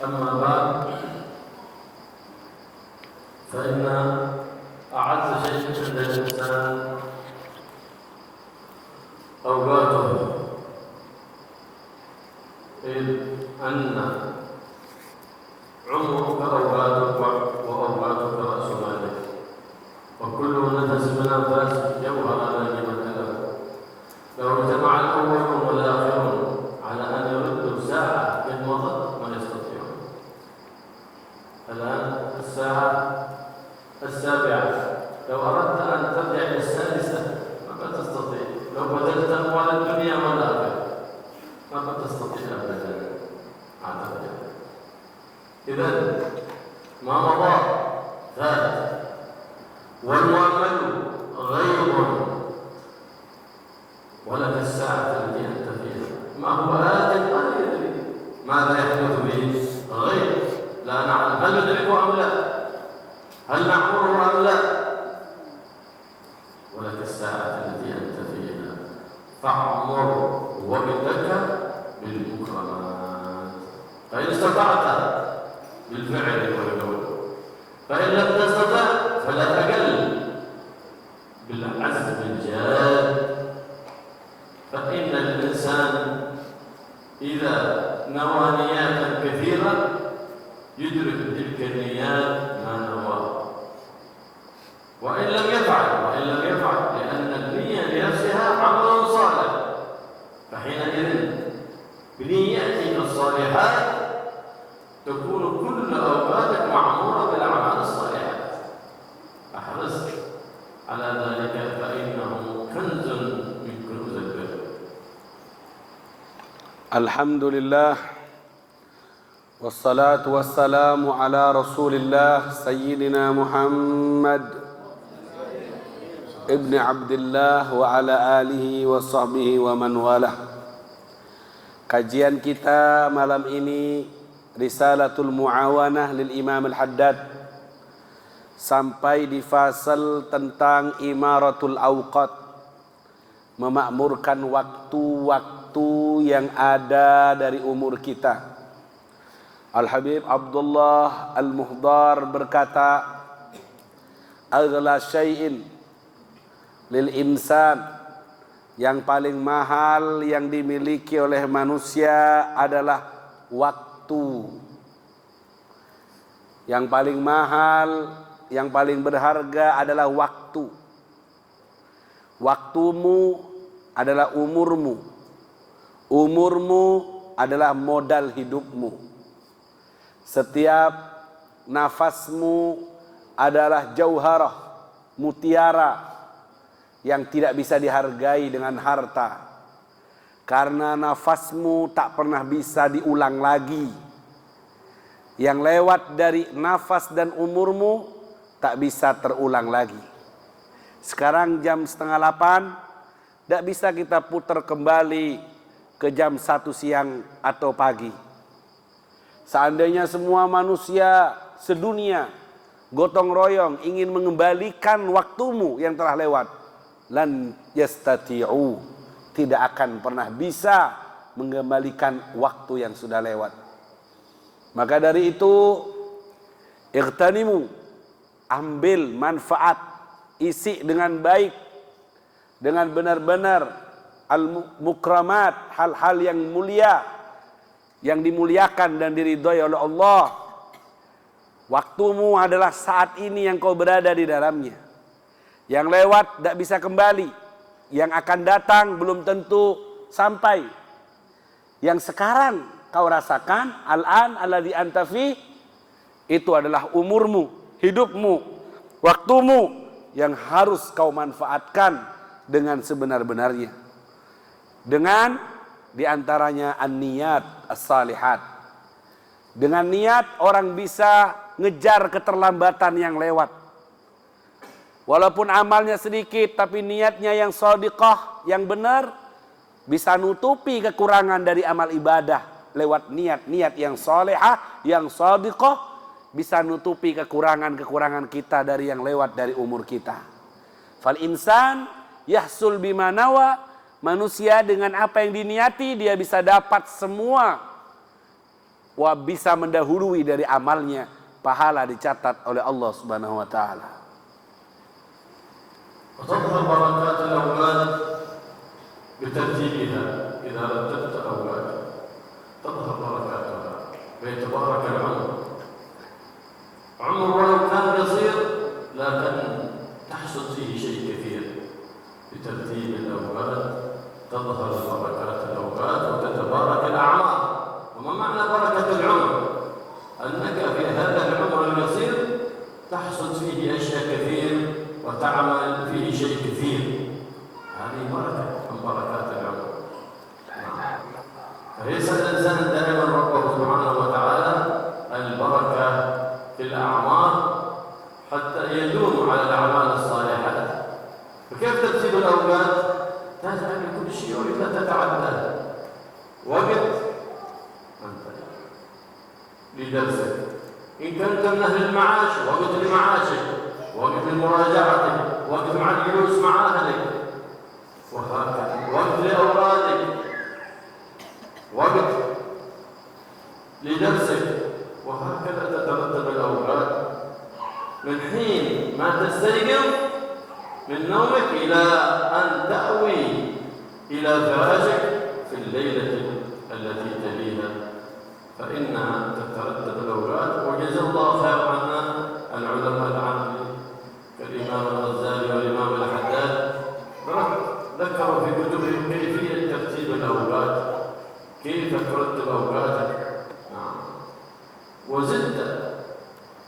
أما بعد فإن أعز شيء عند الإنسان أوقاته، إذ أن عمرك أوقاتك وأوقاتك رأس مالك، وكل نفس من أنفاس جوهر لا قيمة له. لو اجتمع الأولون والآخرون على أن يردوا ساعة إذ مضت ما يستطيعون. الآن الساعة 7:00، لو أردت أن ترجع إلى 6:00 ما تستطيع. لو بذلت أموال الدنيا والآخرة ما تستطيع أبدا. إذن ما مضى فات، والمؤمل غيب، ولك الساعة التي أنت فيها. ما هو آت لا يدري ماذا يحدث به، غيب لا نعلم هل ندركه أم لا، هل نعمره أم لا. ولك الساعة التي أنت فيها فاعمر وبدك بالمكرمات، فإن استطعت بالفعل والقول، فإن لم تستطع فلا تقل بالعزم الجاد. فإن الإنسان إذا نوى نيات كثيرة يدرك تلك النيات ما نوى، وإن لم يفعل لأن النية لنفسها عمل صالح، فحينئذ بنياتك الصالحات تكون كل أوقاتك معمورة بالأعمال الصالحات. احرص على ذلك فإنه كنز من كنوز البر. الحمد لله والصلاة والسلام على رسول الله سيدنا محمد ابن عبد الله وعلى آله وصحبه ومن walah. Kajian kita malam ini Risalatul Muawanah lil Imam Al-Haddad, sampai di fasal tentang imaratul awqat, memakmurkan waktu-waktu yang ada dari umur kita. Al-Habib Abdullah Al-Muhdar berkata, aghla syai'in lil insan, yang paling mahal yang dimiliki oleh manusia adalah waktu. Yang paling mahal, yang paling berharga adalah waktu. Waktumu adalah umurmu. Umurmu adalah modal hidupmu. Setiap nafasmu adalah jauharah, mutiara yang tidak bisa dihargai dengan harta. Karena nafasmu tak pernah bisa diulang lagi. Yang lewat dari nafas dan umurmu tak bisa terulang lagi. Sekarang jam 7:30, tak bisa kita putar kembali ke jam 1 siang atau pagi. Seandainya semua manusia sedunia gotong royong ingin mengembalikan waktumu yang telah lewat, lan yastati'u, tidak akan pernah bisa mengembalikan waktu yang sudah lewat. Maka dari itu, ightanimu, ambil manfaat, isi dengan baik, dengan benar-benar al-mukramat, hal-hal yang mulia, yang dimuliakan dan diridhai oleh Allah. Waktumu adalah saat ini yang kau berada di dalamnya. Yang lewat tidak bisa kembali, yang akan datang belum tentu sampai. Yang sekarang kau rasakan, al-an alladhi anta fi, itu adalah umurmu, hidupmu, waktumu yang harus kau manfaatkan dengan sebenar-benarnya. Dengan diantaranya an-niyat as-salihat. Dengan niat orang bisa ngejar keterlambatan yang lewat. Walaupun amalnya sedikit, tapi niatnya yang shadiqah, yang benar, bisa nutupi kekurangan dari amal ibadah. Lewat niat-niat yang salihah, yang shadiqah, bisa nutupi kekurangan-kekurangan kita dari yang lewat dari umur kita. Fal insan yahsul bima nawa, manusia dengan apa yang diniati dia bisa dapat semua bisa mendahului dari amalnya, pahala dicatat oleh Allah Subhanahu wa taala. وتظهر بركات الأولاد بترتيبها إذا رتبت أولادك تظهر بركاتها ويتبارك العمر. عمر ولو كان قصير لكن تحصل فيه شيء كثير. بترتيب الأولاد تظهر بركات الأولاد وتتبارك الأعمار. وما معنى بركة العمر؟ أنك في هذا العمر القصير تحصل فيه أشياء كثير وتعمل فيه شيء كثير. هذه بركة من بركات العمر. فيسأل الإنسان دائما ربه سبحانه وتعالى البركة في الأعمار حتى يدوم على الأعمال الصالحة. فكيف ترتيب الأوقات؟ تجعل كل شيء وإذا تتعدى وقت لدرسك، إن كنت من أهل المعاش وقت لمعاشك، وقت لمراجعتك، وقت مع الجلوس مع أهلك، وهكذا وقت لأولادك، وقت لدرسك، وهكذا تترتب الأوقات من حين ما تستيقظ من نومك إلى أن تأوي إلى فراشك في الليلة التي تليها، فإنها تترتب الأوقات. وجزا الله خير عنا العلماء العاملين كالإمام الغزالي والإمام الحداد ذكروا في كتبهم كيفية ترتيب الأوقات، كيف ترتب أوقاتك. وزدت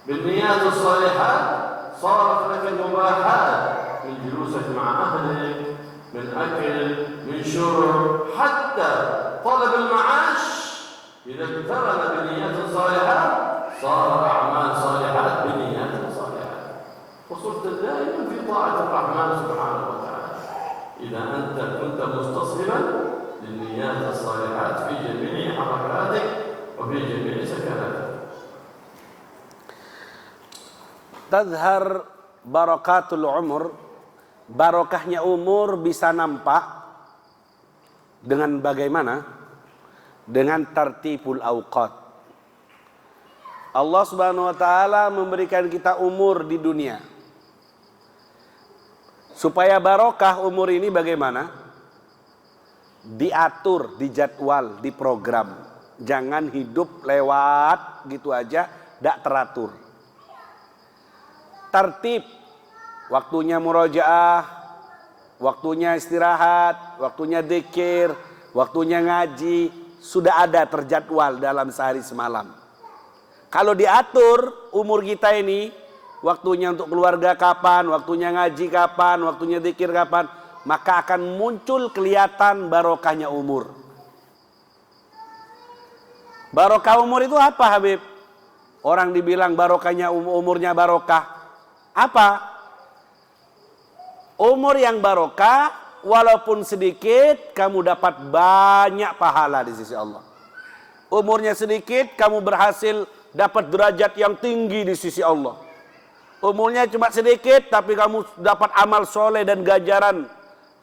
بالنيات الصالحات صارت لك المباحات من جلوسك مع أهلك، من أكل، من شرب، حتى طلب المعاش إذا اقترن بنيات صالحات صار أعمال صالحات بنيات صالحات، وصرت دائما في طاعة الرحمن سبحانه وتعالى إذا أنت كنت مستصحبا للنيات الصالحات في جميع حركاتك وفي جميع سكناتك. Tazhar barakatul umur, barokahnya umur bisa nampak dengan bagaimana? Dengan tartibul awqat. Allah Subhanahu wa taala memberikan kita umur di dunia. Supaya barokah umur ini bagaimana? Diatur, dijadwal, diprogram. Jangan hidup lewat gitu aja, tidak teratur. Tertib, waktunya murojaah, waktunya istirahat, waktunya dzikir, waktunya ngaji, sudah ada terjadwal dalam sehari semalam. Kalau diatur umur kita ini, waktunya untuk keluarga kapan, waktunya ngaji kapan, waktunya dzikir kapan, maka akan muncul kelihatan barokahnya umur. Barokah umur itu apa, Habib? Orang dibilang barokahnya umurnya barokah. Apa? Umur yang barokah, walaupun sedikit, kamu dapat banyak pahala di sisi Allah. Umurnya sedikit, kamu berhasil dapat derajat yang tinggi di sisi Allah. Umurnya cuma sedikit, tapi kamu dapat amal soleh dan ganjaran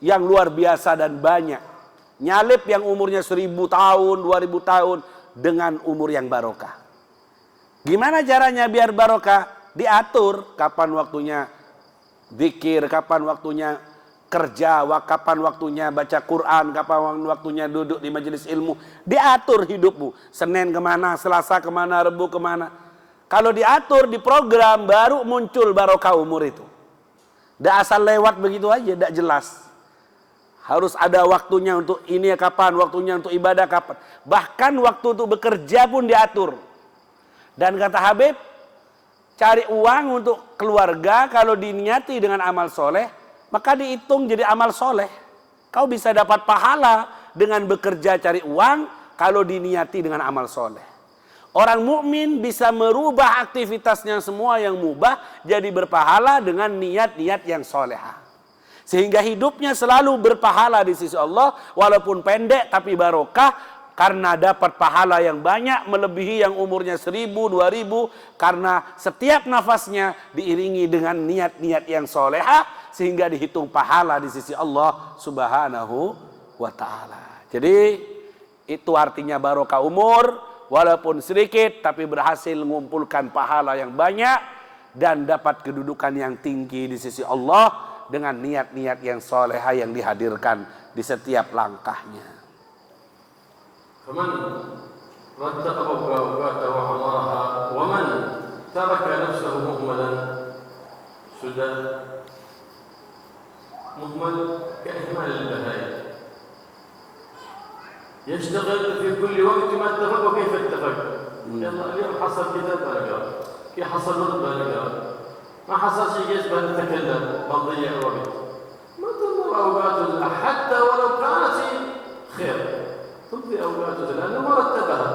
yang luar biasa dan banyak. Nyalip yang umurnya 1000 tahun, 2000 tahun, dengan umur yang barokah. Gimana caranya biar barokah? Diatur kapan waktunya zikir, kapan waktunya kerja, kapan waktunya baca Quran, kapan waktunya duduk di majelis ilmu. Diatur hidupmu. Senin kemana, Selasa kemana, Rebu kemana. Kalau diatur, diprogram, baru muncul barokah umur itu. Tidak asal lewat begitu aja, tidak jelas. Harus ada waktunya untuk ini kapan, waktunya untuk ibadah kapan. Bahkan waktu untuk bekerja pun diatur. Dan kata Habib, cari uang untuk keluarga kalau diniati dengan amal soleh, maka dihitung jadi amal soleh. Kau bisa dapat pahala dengan bekerja cari uang kalau diniati dengan amal soleh. Orang mukmin bisa merubah aktivitasnya semua yang mubah jadi berpahala dengan niat-niat yang solehah. Sehingga hidupnya selalu berpahala di sisi Allah, walaupun pendek tapi barokah, karena dapat pahala yang banyak melebihi yang umurnya 1000, 2000, karena setiap nafasnya diiringi dengan niat-niat yang solehah, sehingga dihitung pahala di sisi Allah Subhanahu wa ta'ala. Jadi itu artinya barokah umur, walaupun sedikit tapi berhasil mengumpulkan pahala yang banyak dan dapat kedudukan yang tinggi di sisi Allah dengan niat-niat yang solehah yang dihadirkan di setiap langkahnya. فمن رتب أوقاته وعمرها ومن ترك نفسه مهملا سدى مهمل كإهمال البهائم يشتغل في كل وقت ما اتفق وكيف اتفق. يلا اليوم حصل كتاب بنقرا، كيف حصل ورد بنقرا، ما حصل شيء جيش بنتكلم بنضيع وقت. ما تضيع أوقاته حتى ولو كانت خير تضيع أوقاته لأنه ما رتبها.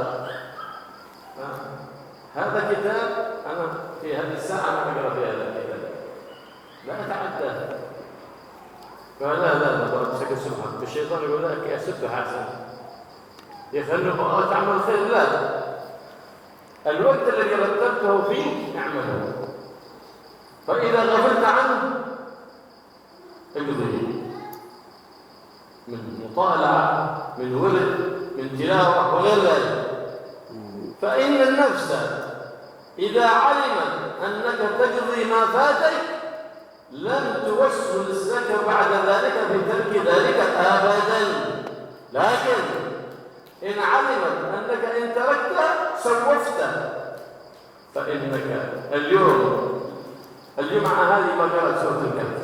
هذا كتاب أنا في هذه الساعة أنا أقرأ في هذا الكتاب لا أتعدى. قال لا بشكل سبحان الشيطان يقول لك يا سبح حسن يخلي تعمل خير. لا، الوقت الذي رتبته فيه اعمله، فإذا غفلت عنه اقضيه من مطالعة من ورد من تلاوة وغير ذلك. فإن النفس إذا علمت أنك تقضي ما فاتك لن توسوس لك بعد ذلك بترك ذلك أبدا. لكن إن علمت أنك إن تركت سوفت، فإنك اليوم الجمعة هذه ما قرأت سورة الكهف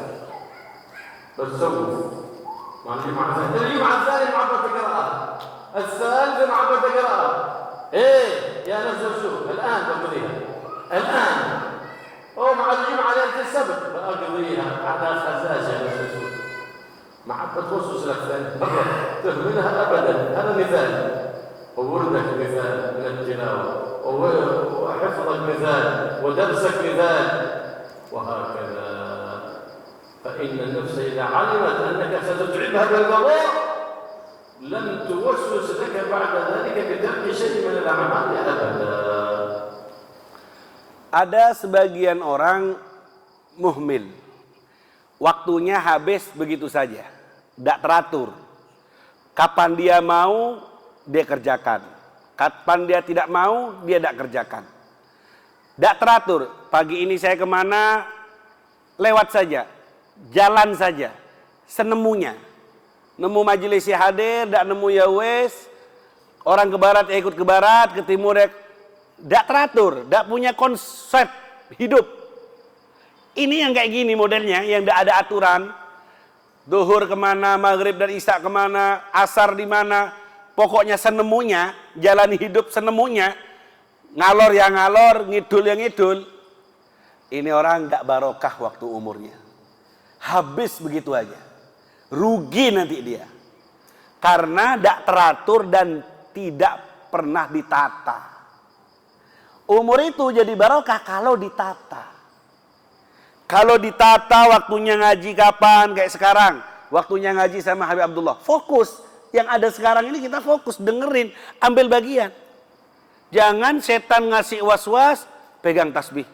فسوف مع الجمعة الثانية مع تقرأها، الثالثة مع تقرأها. إيه يا نفس الشوق الآن تقضيها الآن، أو مع الجمعة ليلة السبت فأقضيها على خزاز يا نفس الشوق. محبة تخصص لك ثاني مرة تهملها أبدا. هذا مثال، ووردك مثال من التلاوة، وحفظك مثال، ودرسك مثال، وهكذا. فإن النفس إذا علمت أنك ستتعبها بالمضاء لن توسوس لك بعد ذلك بترك شيء من الأعمال أبدا. Ada sebagian orang muhmil, waktunya habis begitu saja, tidak teratur. Kapan dia mau, dia kerjakan. Kapan dia tidak mau, dia tidak kerjakan. Tidak teratur. Pagi ini saya kemana, lewat saja, jalan saja, senemunya. Nemu majelis hadir, tidak nemu ya wes. Orang ke barat ya ikut ke barat, ke timur ya. Tidak teratur, tidak punya konsep hidup. Ini yang kayak gini modelnya, yang tidak ada aturan. Duhur kemana, maghrib dan isya kemana, asar di mana. Pokoknya senemunya, jalani hidup senemunya. Ngalor yang ngalor, ngidul yang ngidul. Ini orang nggak barokah waktu umurnya. Habis begitu aja. Rugi nanti dia. Karena tidak teratur dan tidak pernah ditata. Umur itu jadi barokah kalau ditata. Kalau ditata waktunya ngaji kapan, kayak sekarang. Waktunya ngaji sama Habib Abdullah. Fokus. Yang ada sekarang ini kita fokus, dengerin, ambil bagian. Jangan setan ngasih was-was, pegang tasbih.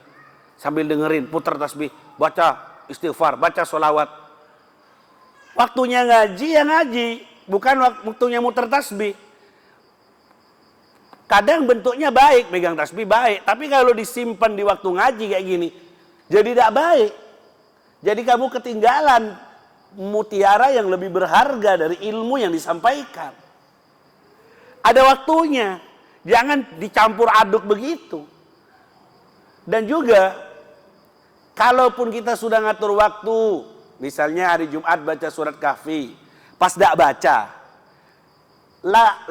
Sambil dengerin, putar tasbih. Baca istighfar, baca sholawat. Waktunya ngaji, ya ngaji. Bukan waktunya muter tasbih. Kadang bentuknya baik, pegang tasbih baik. Tapi kalau disimpan di waktu ngaji kayak gini, jadi tidak baik. Jadi kamu ketinggalan mutiara yang lebih berharga dari ilmu yang disampaikan. Ada waktunya. Jangan dicampur aduk begitu. Dan juga, kalaupun kita sudah ngatur waktu, misalnya hari Jumat baca surat Kahfi, pas tidak baca,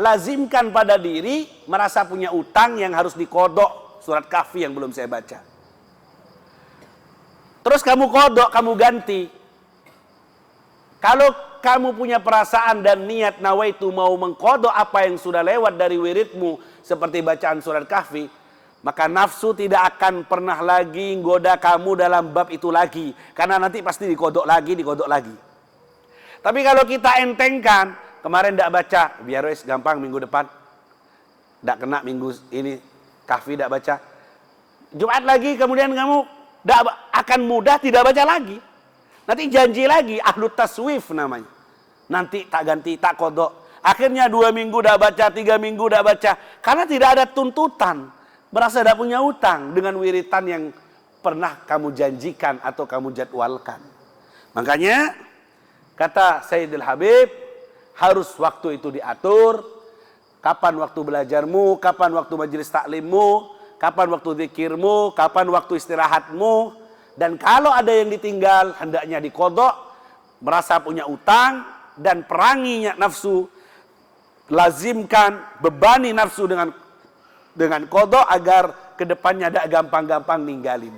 lazimkan pada diri merasa punya utang yang harus dikodok surat Kahfi yang belum saya baca. Terus kamu kodok, kamu ganti. Kalau kamu punya perasaan dan niat nawaitu mau mengkodok apa yang sudah lewat dari wiridmu seperti bacaan surat Kahfi, maka nafsu tidak akan pernah lagi goda kamu dalam bab itu lagi, karena nanti pasti dikodok lagi. Tapi kalau kita entengkan, kemarin tidak baca, biar wes gampang minggu depan, tidak kena minggu ini Kahfi tidak baca, Jumat lagi kemudian kamu tidak akan mudah tidak baca lagi. Nanti janji lagi, ahlu taswif namanya. Nanti tak ganti, tak kodok. Akhirnya 2 minggu dah baca, 3 minggu dah baca. Karena tidak ada tuntutan. Merasa tidak punya utang dengan wiritan yang pernah kamu janjikan atau kamu jadwalkan. Makanya kata Sayyidil Habib, harus waktu itu diatur. Kapan waktu belajarmu, kapan waktu majelis taklimmu, kapan waktu zikirmu, kapan waktu istirahatmu. Dan kalau ada yang ditinggal, hendaknya diqadha. Merasa punya utang dan peranginya nafsu. Lazimkan, bebani nafsu dengan qadha agar kedepannya tidak gampang-gampang ninggalin.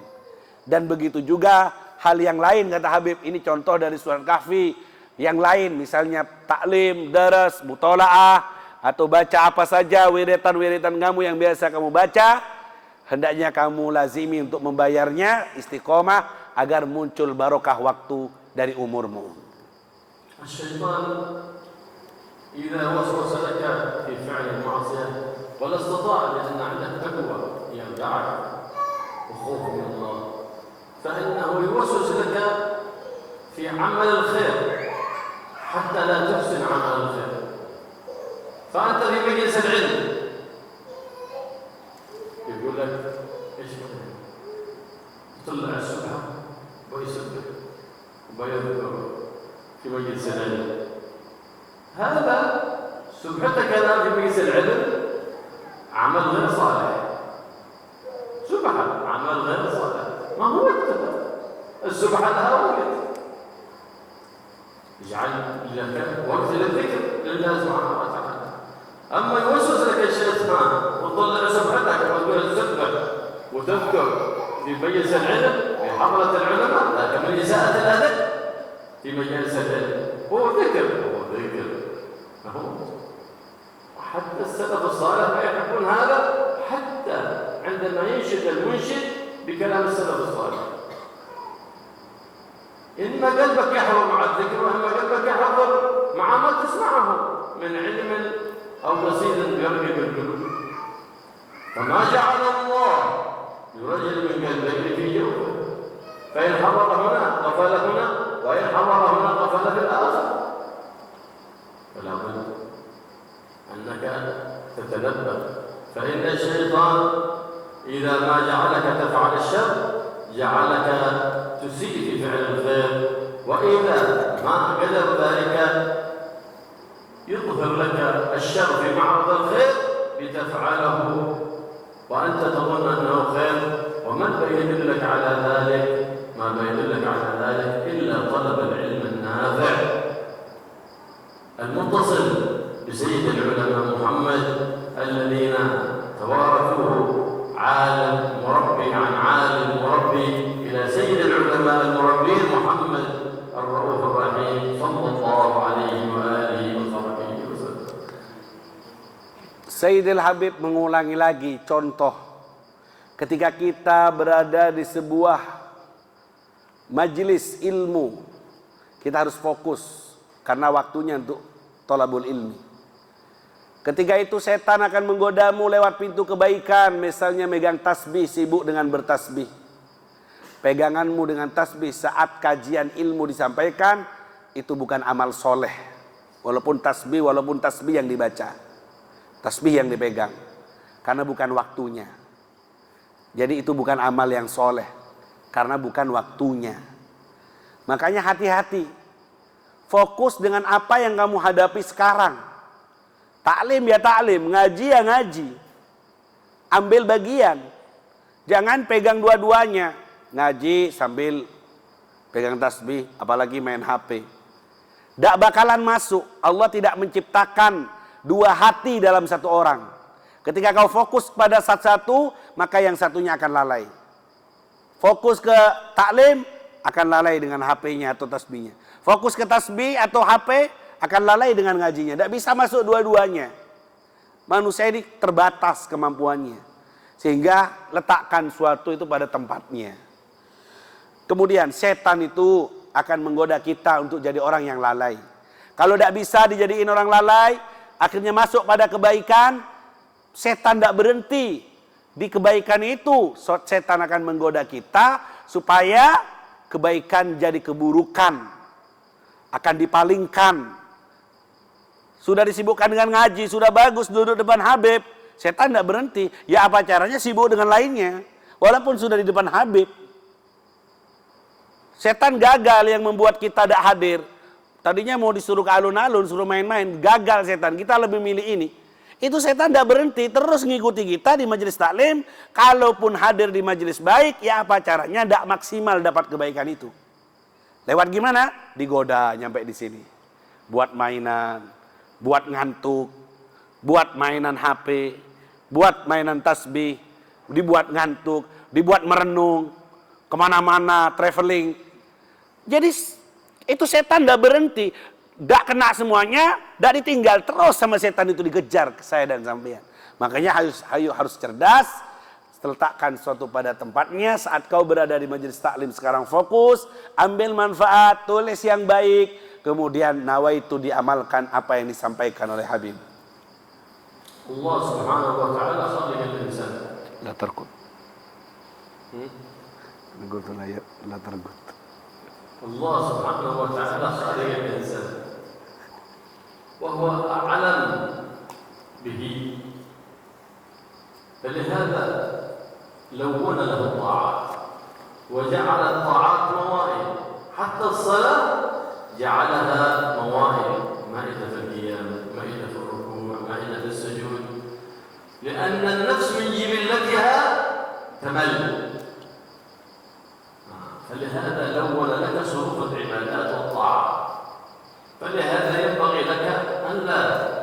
Dan begitu juga hal yang lain, kata Habib, ini contoh dari surat Kahfi. Yang lain misalnya taklim, daras, mutola'ah, atau baca apa saja wiritan-wiritan kamu yang biasa kamu baca, hendaknya kamu lazimi untuk membayarnya, istiqomah agar muncul barokah waktu dari umurmu. الشيطان إذا وسوس لك في فعل المعصية ولا استطاع لأن عندك تقوى يرجعك وخوف من الله، فإنه يوسوس لك في عمل الخير حتى لا تحسن عمل الخير. فأنت في مجلس العلم يقول لك إيش طلع السبحة ويسبح ويذكر في مجلس العلم، هذا سبحتك الآن في مجلس العلم عمل غير صالح. سبحة عمل غير صالح، ما هو وقتها السبحة لها وقت. اجعل لك وقت للذكر لله سبحانه وتعالى. أما يوسوس لك الشيطان وتطلع سبحتك وتقول تسبح وتذكر في مجلس العلم في حضرة العلماء، لكن من إساءة الأدب في مجلس العلم هو ذكر حتى السلف الصالح ما يحبون هذا، حتى عندما ينشد المنشد بكلام السلف الصالح، إما قلبك يحضر مع الذكر وإما قلبك يحضر مع ما تسمعه من علم أو رصيد يرغب القلوب. فما جعل الله لرجل من قلبين في جوفه، فإن حضر هنا غفل هنا، وإن حضر هنا غفل في الآخر. فلا بد أنك تتنبه، فإن الشيطان إذا ما جعلك تفعل الشر جعلك تسيء في فعل الخير، وإذا ما قدر ذلك يظهر لك الشر في معرض الخير لتفعله وأنت تظن أنه خير، ومن بيدلك على ذلك؟ ما بيدلك على ذلك إلا طلب العلم النافع المتصل بسيد العلماء محمد الذين توارثوه عالم مربي عن عالم مربي إلى سيد العلماء المربين محمد الرؤوف الرحيم صلى الله عليه وآله وصحبه وسلم. Sayyidil Habib mengulangi lagi contoh ketika kita berada di sebuah majelis ilmu, kita harus fokus karena waktunya untuk thalabul ilmi. Ketika itu setan akan menggodamu lewat pintu kebaikan, misalnya megang tasbih, sibuk dengan bertasbih. Peganganmu dengan tasbih saat kajian ilmu disampaikan, itu bukan amal soleh. Walaupun tasbih yang dibaca, tasbih yang dipegang, karena bukan waktunya. Jadi itu bukan amal yang soleh, karena bukan waktunya. Makanya hati-hati, fokus dengan apa yang kamu hadapi sekarang. Taklim ya taklim, ngaji ya ngaji. Ambil bagian. Jangan pegang dua-duanya. Ngaji sambil pegang tasbih, apalagi main HP. Tidak bakalan masuk. Allah tidak menciptakan dua hati dalam satu orang. Ketika kau fokus pada satu, maka yang satunya akan lalai. Fokus ke taklim, akan lalai dengan HP-nya atau tasbihnya. Fokus ke tasbih atau HP, akan lalai dengan ngajinya. Tidak bisa masuk dua-duanya. Manusia ini terbatas kemampuannya. Sehingga letakkan suatu itu pada tempatnya. Kemudian setan itu akan menggoda kita untuk jadi orang yang lalai. Kalau tidak bisa dijadiin orang lalai, akhirnya masuk pada kebaikan, setan tidak berhenti. Di kebaikan itu, setan akan menggoda kita supaya kebaikan jadi keburukan. Akan dipalingkan. Sudah disibukkan dengan ngaji, sudah bagus duduk depan Habib. Setan tidak berhenti. Ya apa caranya sibuk dengan lainnya. Walaupun sudah di depan Habib. Setan gagal yang membuat kita tidak hadir. Tadinya mau disuruh ke alun-alun, suruh main-main. Gagal setan, kita lebih milih ini. Itu setan tidak berhenti, terus ngikuti kita di majelis taklim. Kalaupun hadir di majelis baik, ya apa caranya tidak maksimal dapat kebaikan itu. Lewat gimana? Digoda nyampe di sini. Buat mainan, buat ngantuk, buat mainan HP, buat mainan tasbih, dibuat ngantuk, dibuat merenung, kemana-mana, traveling. Jadi itu setan tidak berhenti, tidak kena semuanya, tidak ditinggal, terus sama setan itu dikejar ke saya dan sampean. Makanya harus cerdas, letakkan sesuatu pada tempatnya. Saat kau berada di majelis taklim sekarang fokus, ambil manfaat, tulis yang baik, kemudian nawaitu diamalkan apa yang disampaikan oleh Habib. Allah Subhanahu wa taala khalaqal insana. La tarkut. Qultu la tarkut. Allah Subhanahu wa taala khalaqal insana. Wa huwa a'lam bihi. فلهذا لون له الطاعات وجعل الطاعات موائد حتى الصلاة جعلها موائد مائدة في القيام مائدة في الركوع مائدة في السجود لأن النفس من جبلتها تمل فلهذا لون لك صروف العبادات والطاعات فلهذا ينبغي لك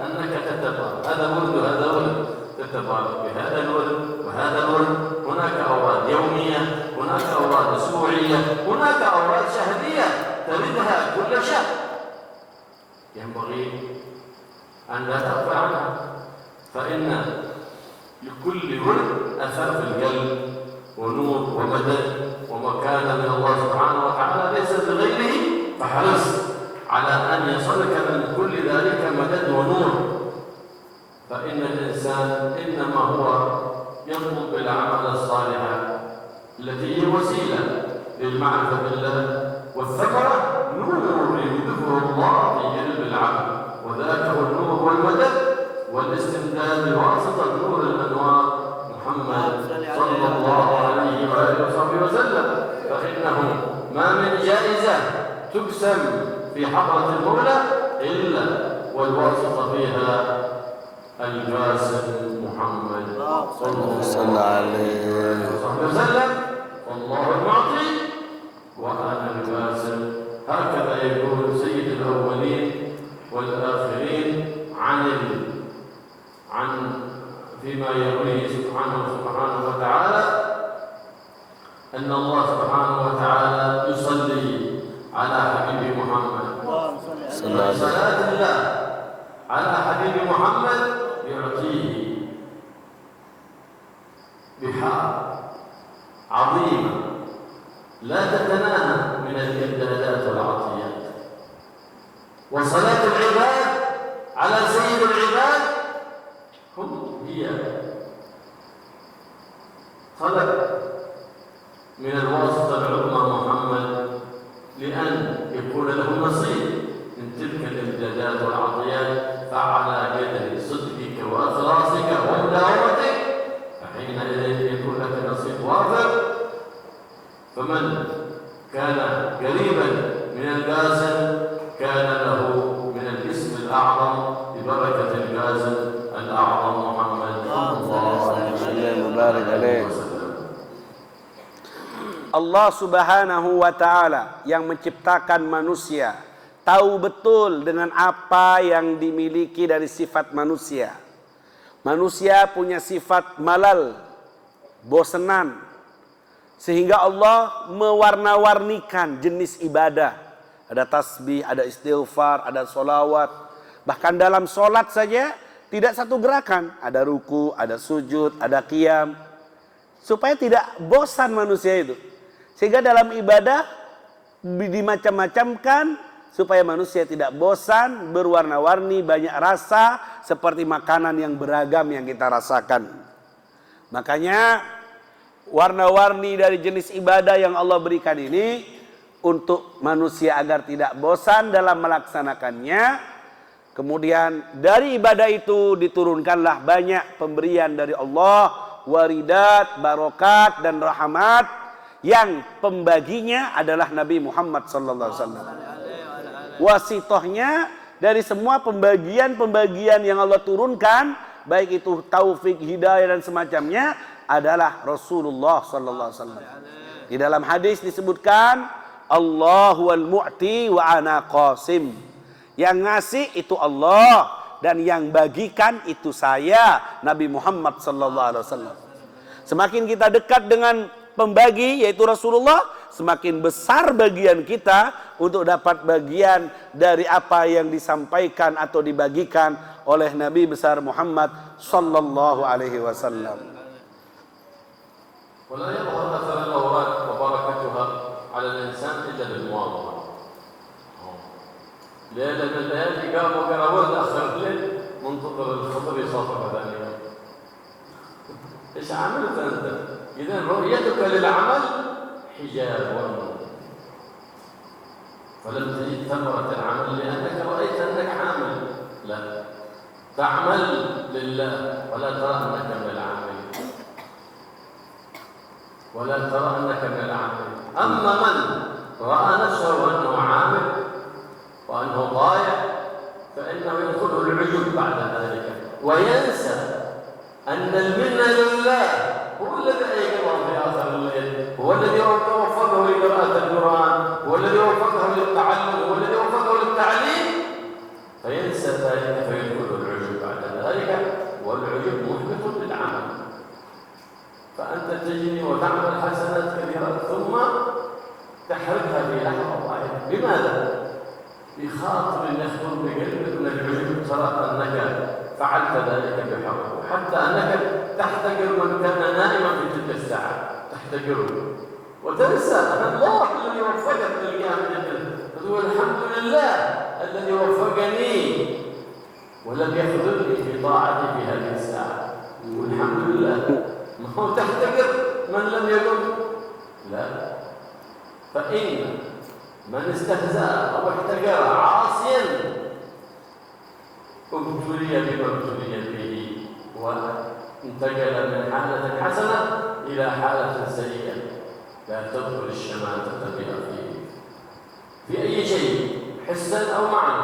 أنك تتبع هذا ورد وهذا ورد تتبارك بهذا الورد وهذا الورد هناك أوراد يومية هناك أوراد أسبوعية هناك أوراد شهرية تردها كل شهر ينبغي أن لا تغفل عنها فإن لكل ورد أثر في القلب ونور ومدد ومكانة من الله سبحانه وتعالى ليس بغيره فحرص على أن يصلك من كل ذلك مدد ونور فإن الإنسان إنما هو يطلب بالأعمال الصالحة التي هي وسيلة للمعرفة بالله والثمرة نور يهدفه الله في قلب العبد وذاك هو النور والمدد والاستمداد بواسطة نور الأنوار محمد صلى الله عليه وآله وصحبه وسلم فإنه ما من جائزة تقسم في حضرة المولى إلا والواسطة فيها القاسم محمد صلى الله عليه وسلم والله المعطي وأنا القاسم هكذا يقول سيد الأولين والآخرين عن فيما يرويه سبحانه وتعالى أن الله سبحانه وتعالى يصلي على حبيب محمد صلاة الله على حبيب محمد يعطيه بحار عظيمة لا تتناهى من الإمدادات والعطيات وصلاة العباد على سيد العباد هي خلق من الواسطة العظمى محمد لأن يكون له نصيب من تلك الامدادات والعطيات فعلى قدر صدقك واخلاصك ومداومتك فحينئذ يكون لك نصيب وافر فمن كان قريبا من القاسم كان له من الاسم الاعظم ببركه القاسم الاعظم محمد صلى الله عليه وسلم. Allah Subhanahu wa taala yang menciptakan manusia tahu betul dengan apa yang dimiliki dari sifat manusia. Manusia punya sifat malal, bosenan. Sehingga Allah mewarna-warnikan jenis ibadah. Ada tasbih, ada istighfar, ada solawat. Bahkan dalam solat saja tidak satu gerakan. Ada ruku, ada sujud, ada qiyam. Supaya tidak bosan manusia itu. Sehingga dalam ibadah dimacam-macamkan supaya manusia tidak bosan, berwarna-warni, banyak rasa seperti makanan yang beragam yang kita rasakan. Makanya warna-warni dari jenis ibadah yang Allah berikan ini untuk manusia agar tidak bosan dalam melaksanakannya. Kemudian dari ibadah itu diturunkanlah banyak pemberian dari Allah, waridat, barokat dan rahmat yang pembaginya adalah Nabi Muhammad sallallahu alaihi wasallam. Wasitohnya dari semua pembagian yang Allah turunkan, baik itu taufik, hidayah dan semacamnya, adalah Rasulullah sallallahu alaihi wasallam. Di dalam hadis disebutkan, Allahu al-mu'ti wa ana qasim. Yang ngasih itu Allah dan yang bagikan itu saya, Nabi Muhammad sallallahu alaihi wasallam. Semakin kita dekat dengan pembagi yaitu Rasulullah, semakin besar bagian kita untuk dapat bagian dari apa yang disampaikan atau dibagikan oleh Nabi besar Muhammad sallallahu alaihi wasallam. ولا يظهر أثر الأوراد وبركتها على الإنسان إلا بالمواظبة. ليلة من الليالي قام وقرأ ورد آخر الليل منتظر الخضر يصافح ذلك. إيش عملت أنت؟ إذا رؤيتك للعمل حجاب فلم تجد ثمرة العمل لأنك رأيت أنك عامل. لا، تعمل لله ولا ترى أنك من العامل، ولا ترى أنك من العامل. أما من رأى نفسه أنه عامل وأنه ضايع فإنه يدخله العجب بعد ذلك وينسى أن المنة لله. هو الذي أيقظه في آخر الليل، هو الذي وفقه لقراءة القرآن، هو الذي وفقه للتعلم، هو الذي وفقه للتعليم، فينسى ذلك فيدخله العجب بعد ذلك، والعجب محبط للعمل. فأنت تجري وتعمل حسنات كثيرة ثم تحرقها في لحظة واحدة. لماذا؟ بخاطر يخطر بقلبك من العجب، ترى أنك فعلت ذلك بحق، حتى أنك تحتقر من كان نائما في تلك الساعة، تحتقره وتنسى أن الله الذي وفقك للقيام بالليل، تقول الحمد لله الذي وفقني ولم يخذلني في طاعتي في هذه الساعة، والحمد لله. ما هو تحتقر من لم يقم، لا. فإن من استهزأ أو احتقر عاصيا ابتلي بما ابتلي به وانتقل من حالة حسنة إلى حالة سيئة. لا تدخل الشماتة بها في أي شيء حسا أو معنى،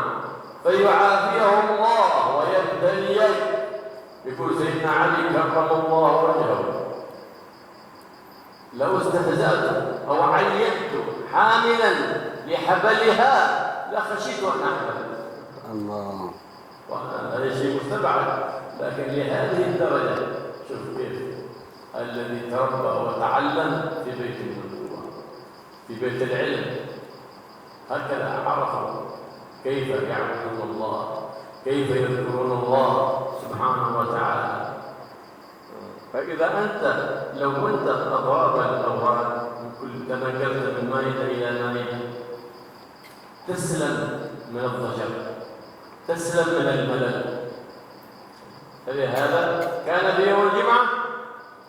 فيعافيه الله ويبتليك. يقول سيدنا علي كرم الله وجهه، لو استهزأت أو عينت حاملا لحبلها لخشيت أن أحمل. الله. وهذا شيء مستبعد، لكن لهذه الدرجة شوف كيف الذي تربى وتعلم في بيت النبوة، في بيت العلم، هكذا عرفوا كيف يعبدون الله، كيف يذكرون الله سبحانه وتعالى. فإذا أنت لو كنت أضراب الأوراد كنت نقلت من مائدة إلى مائدة تسلم من الضجر، تسلم من الملل. فلهذا كان في يوم الجمعة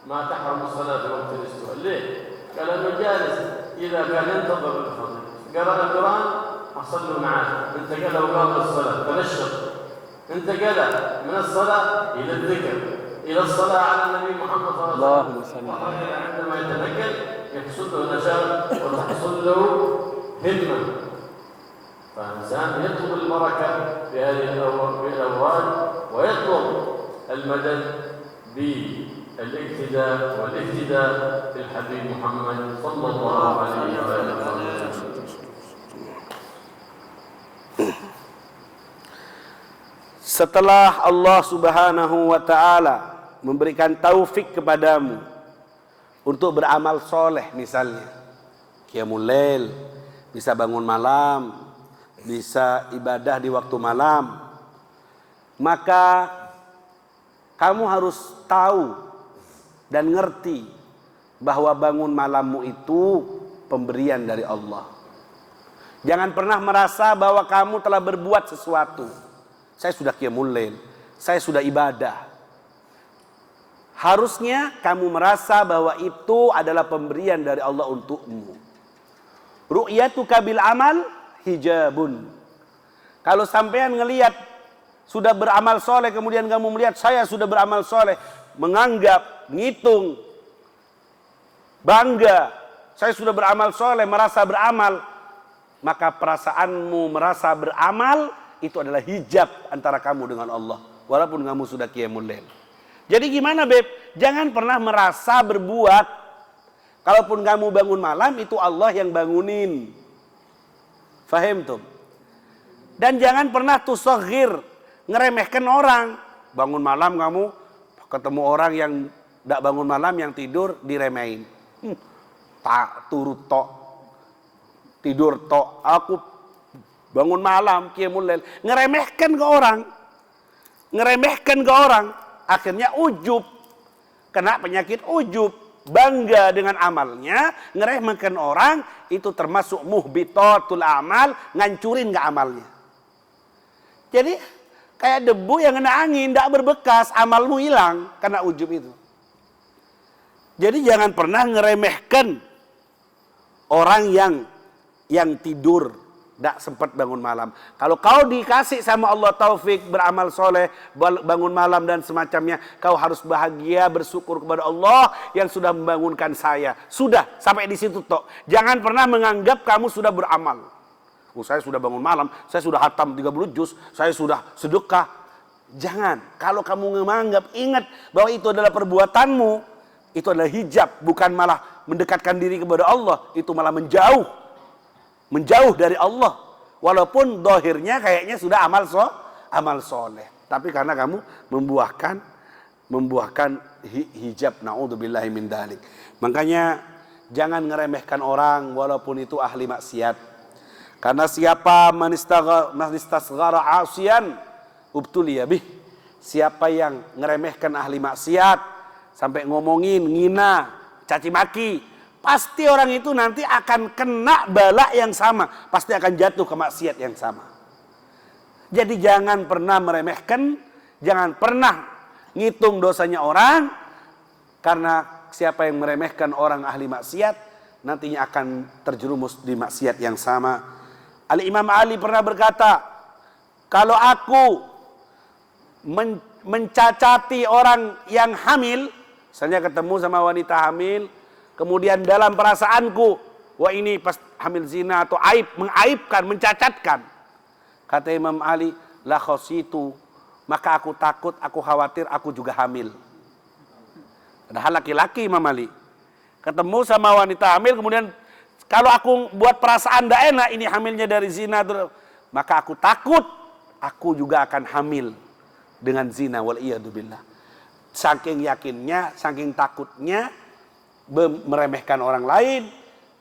ما تحرم الصلاة وقت الاستواء. ليه؟ قال أنه جالس إذا كان ينتظر الفضل قرأ القرآن أصلوا معه، انتقل وقام الصلاة تنشط، انتقل من الصلاة إلى الذكر، إلى الصلاة على النبي محمد صلى الله عليه وسلم. عندما يتنقل يحصل له نشاط وتحصل له همة. فإنسان يطلب البركة في هذه الأوراد ويطلب المدد بالاقتداء والاهتداء بالحبيب محمد صلى الله عليه وسلم. Setelah Allah Subhanahu wa ta'ala memberikan taufik kepadamu untuk beramal soleh, misalnya qiyamul lail, bisa bangun malam, bisa ibadah di waktu malam, maka kamu harus tahu dan ngerti bahwa bangun malammu itu pemberian dari Allah. Jangan pernah merasa bahwa kamu telah berbuat sesuatu. Saya sudah qiyamul lail, saya sudah ibadah. Harusnya kamu merasa bahwa itu adalah pemberian dari Allah untukmu. Ru'yatuka bil amal hijabun. Kalau sampean ngelihat sudah beramal soleh, kemudian kamu melihat saya sudah beramal soleh, menganggap, ngitung, bangga, saya sudah beramal soleh, merasa beramal, maka perasaanmu merasa beramal itu adalah hijab antara kamu dengan Allah, walaupun kamu sudah qiyamul lail. Jadi gimana Beb? Jangan pernah merasa berbuat. Kalaupun kamu bangun malam, itu Allah yang bangunin. Fahim tuh? Dan jangan pernah tusoghir, ngeremehkan orang. Bangun malam kamu ketemu orang yang tidak bangun malam, yang tidur, diremehin. Tak turut tok, tidur tok, aku bangun malam, qiyamul lail. Ngeremehkan ke orang. Ngeremehkan ke orang. Akhirnya ujub. Kena penyakit ujub. Bangga dengan amalnya. Ngeremehkan orang. Itu termasuk muhbitatul amal. Ngancurin ke amalnya. Jadi kayak debu yang kena angin. Tidak berbekas. Amalmu hilang. Karena ujub itu. Jadi jangan pernah ngeremehkan orang yang tidur. Tidak sempat bangun malam. Kalau kau dikasih sama Allah taufik beramal soleh, bangun malam dan semacamnya, kau harus bahagia, bersyukur kepada Allah yang sudah membangunkan saya. Sudah, sampai di situ tok. Jangan pernah menganggap kamu sudah beramal. Oh, saya sudah bangun malam, saya sudah hatam 30 juz, saya sudah sedekah. Jangan. Kalau kamu menganggap, ingat bahwa itu adalah perbuatanmu, itu adalah hijab, bukan malah mendekatkan diri kepada Allah, itu malah menjauh dari Allah, walaupun dohirnya kayaknya sudah amal soleh, tapi karena kamu membuahkan hijab, naudzubillahi min dzalik. Makanya jangan ngeremehkan orang walaupun itu ahli maksiat, karena siapa manistasghara asian ubtuliya bih, siapa yang ngeremehkan ahli maksiat sampai ngomongin, ngina, caci maki, pasti orang itu nanti akan kena bala yang sama. Pasti akan jatuh ke maksiat yang sama. Jadi jangan pernah meremehkan. Jangan pernah ngitung dosanya orang. Karena siapa yang meremehkan orang ahli maksiat, nantinya akan terjerumus di maksiat yang sama. Al-Imam Ali pernah berkata, kalau aku mencacati orang yang hamil, misalnya ketemu sama wanita hamil, kemudian dalam perasaanku, wah ini pas hamil zina atau aib, mengaibkan, mencacatkan. Kata Imam Ali, la khasitu, maka aku takut, aku khawatir, aku juga hamil. Padahal laki-laki Imam Ali. Ketemu sama wanita hamil, kemudian kalau aku buat perasaan tidak enak, ini hamilnya dari zina, maka aku takut, aku juga akan hamil dengan zina, wal iyadu billah. Saking yakinnya, saking takutnya, meremehkan orang lain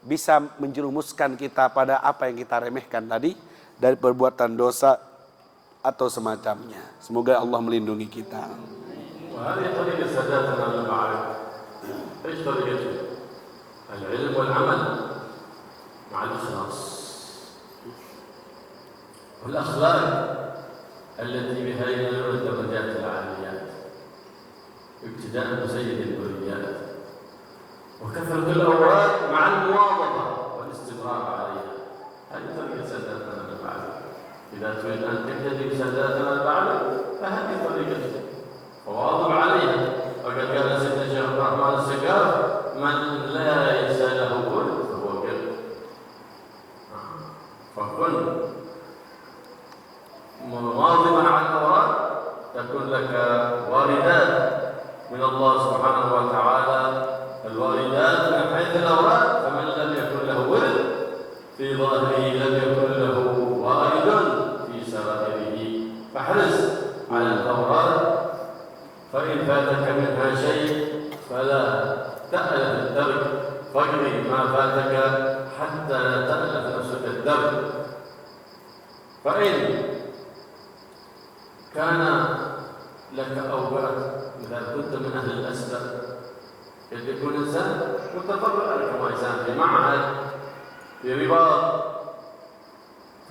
bisa menjerumuskan kita pada apa yang kita remehkan tadi dari perbuatan dosa atau semacamnya. Semoga Allah melindungi kita. وكثرة الأوراد مع المواظبة والاستمرار عليها، هذه طريقة ساداتنا المعلم. إذا تريد أن تهتدي بساداتنا المعلم فهذه طريقتك، وواظب عليها. وقد قال سيدنا الشيخ عبد الرحمن السقاف: من ليس له ولد فهو كلب. فكن مواظبا على الأوراد تكون لك واردات من الله سبحانه وتعالى. الواردات من حيث الأوراد، فمن لم يكن له ولد في ظاهره لم يكن له وارد في سرائره. فاحرص على الأوراد، فإن فاتك منها شيء فلا تألف الدرك، فاقضي ما فاتك حتى لا تألف نفسك الدرك. فإن كان لك أوقات إذا كنت من أهل الأسباب، قد يكون إنسان متفرغ كما إنسان في معهد، في رباط،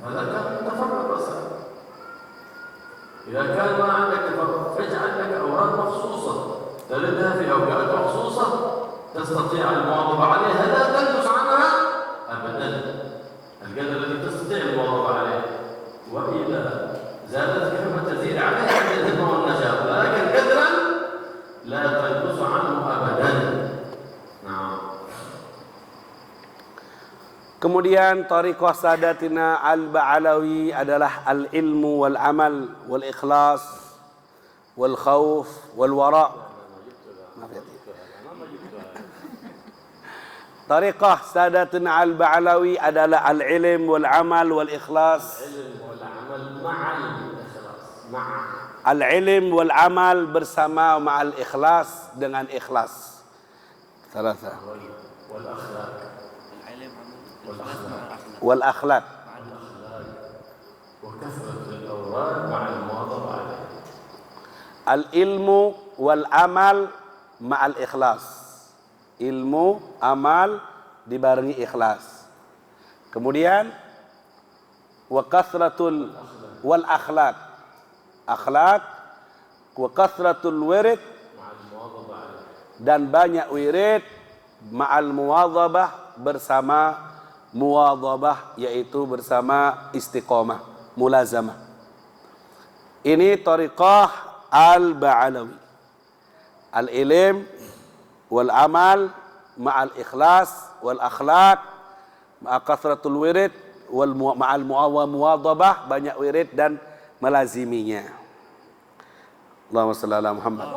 هذا كان متفرغ بس. إذا كان ما عندك تفرغ فاجعل لك أوقات مخصوصة تردها في أوقات مخصوصة تستطيع المواظبة عليها، لا تنقص عنها أبدا القدر الذي تستطيع المواظبة عليه. وإذا زادت كلمة تزيد Kemudian tariqah Sadatina Al-Ba'alawi adalah al-ilmu wal amal wal ikhlas wal khauf wal wara'. Tariqah Sadatina Al-Ba'alawi adalah al-ilm wal amal wal ikhlas. Al-ilm wal amal bersama ma'al ikhlas, dengan ikhlas. Salasa. Wal akhlaq. Al ilmu wal amal ma'al ikhlas. Ilmu, amal dibarengi ikhlas. Kemudian wa kasratul wal akhlaq. Akhlaq wa kasratul wirid, dan banyak wirid ma'al muwadhabah, bersama muwadhabah, yaitu bersama istiqomah, mulazamah. Ini tariqah Al-Ba'alawi. Al-ilm wal amal ma'al ikhlas wal akhlaq ma'a kasratul wirid wal ma'al muwadhabah, banyak wirid dan melaziminya. Allahumma shalli ala Muhammad.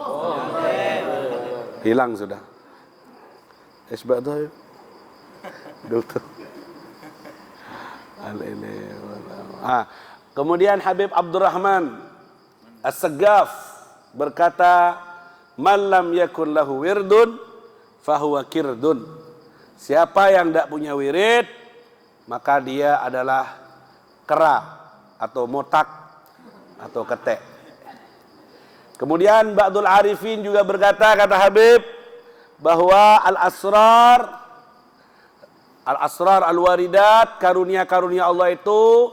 Hilang sudah. Isbah tu. Dokter. Kemudian Habib Abdurrahman As-Saggaf berkata, "Man lam yakun lahu wirdun fahuwa kirdun." Siapa yang tidak punya wirid, maka dia adalah kera atau motak atau ketek. Kemudian Ba'dul Arifin juga berkata, kata Habib, bahwa al-asrar al-waridat, karunia-karunia Allah itu